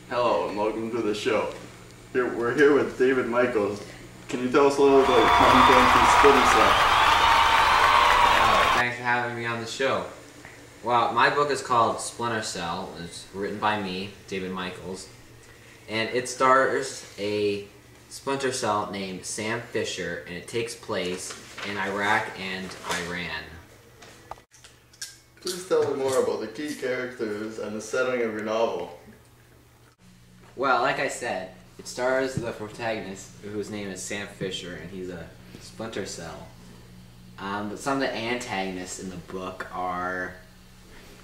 Hello and welcome to the show. We're here with David Michaels. Can you tell us a little about how you came to Splinter Cell? Thanks for having me on the show. Well, my book is called Splinter Cell. It's written by me, David Michaels, and it stars a Splinter Cell named Sam Fisher, and it takes place in Iraq and Iran. Please tell me more about the key characters and the setting of your novel. Well, like I said, it stars the protagonist, whose name is Sam Fisher, and he's a Splinter Cell. But some of the antagonists in the book are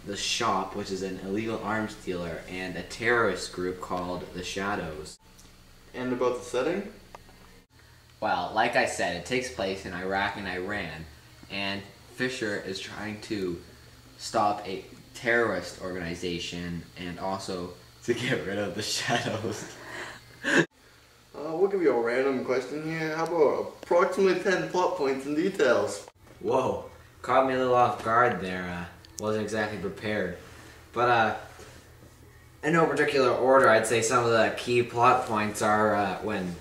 the Shop, which is an illegal arms dealer, and a terrorist group called the Shadows. And about the setting? Well, like I said, it takes place in Iraq and Iran, and Fisher is trying to stop a terrorist organization and also to get rid of the Shadows. We'll give you a random question here. How about approximately 10 plot points and details? Whoa, caught me a little off guard there. Wasn't exactly prepared. But in no particular order, I'd say some of the key plot points are when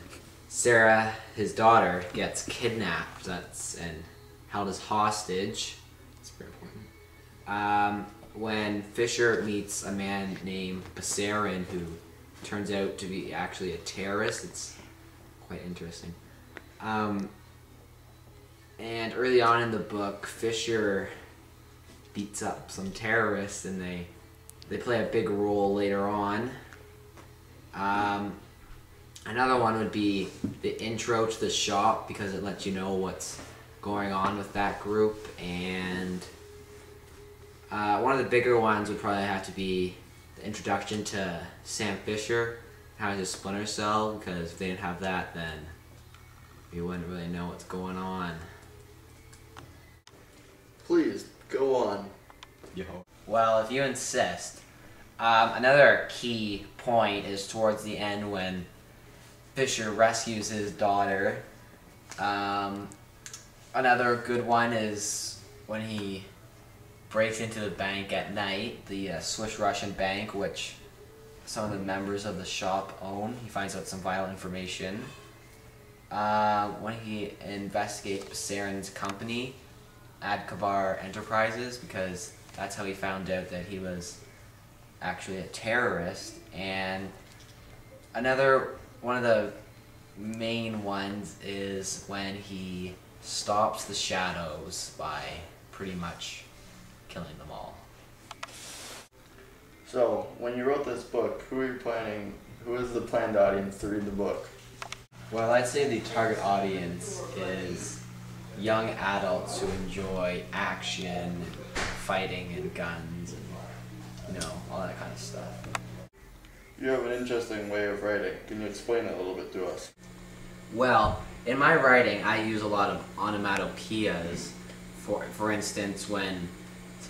Sarah, his daughter, gets kidnapped and held as hostage. That's very important. When Fisher meets a man named Bassarin, who turns out to be actually a terrorist. It's quite interesting. And early on in the book, Fisher beats up some terrorists, and they play a big role later on. Another one would be the intro to the Shop, because it lets you know what's going on with that group. And one of the bigger ones would probably have to be the introduction to Sam Fisher, how he's a Splinter Cell, because if they didn't have that, then you wouldn't really know what's going on. Please, go on. Yo. Well, if you insist. Another key point is towards the end when Fisher rescues his daughter. Another good one is when he breaks into the bank at night, the Swiss Russian bank, which some of the members of the Shop own. He finds out some vital information. When he investigates Bassarin's company, Adkavar Enterprises, because that's how he found out that he was actually a terrorist. And another one of the main ones is when he stops the Shadows by pretty much killing them all. So, when you wrote this book, who is the planned audience to read the book? Well, I'd say the target audience is young adults who enjoy action, fighting, and guns, and all that kind of stuff. You have an interesting way of writing. Can you explain it a little bit to us? Well, in my writing, I use a lot of onomatopoeias. For instance, when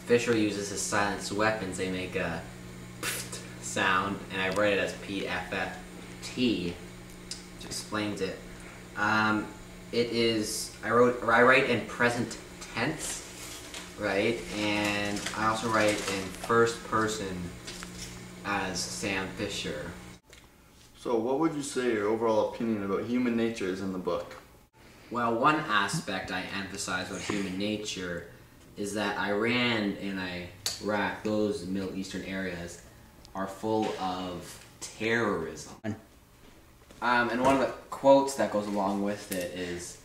Fisher uses his silenced weapons, they make a pft sound, and I write it as PFFT, which explains it. I write in present tense, right? And I also write in first person as Sam Fisher. So, what would you say your overall opinion about human nature is in the book? Well, one aspect I emphasize about human nature is that Iran and Iraq, those Middle Eastern areas, are full of terrorism. And one of the quotes that goes along with it is,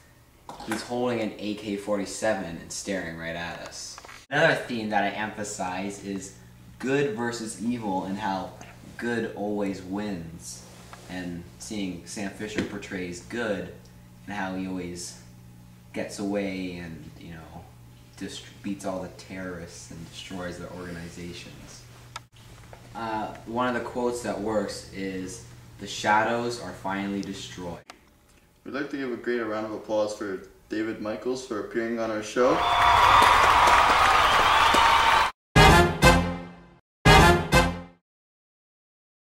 he's holding an AK-47 and staring right at us. Another theme that I emphasize is good versus evil, and how good always wins. And seeing Sam Fisher portrays good, and how he always gets away and, just beats all the terrorists and destroys their organizations. One of the quotes that works is, "The Shadows are finally destroyed." We'd like to give a great round of applause for David Michaels for appearing on our show.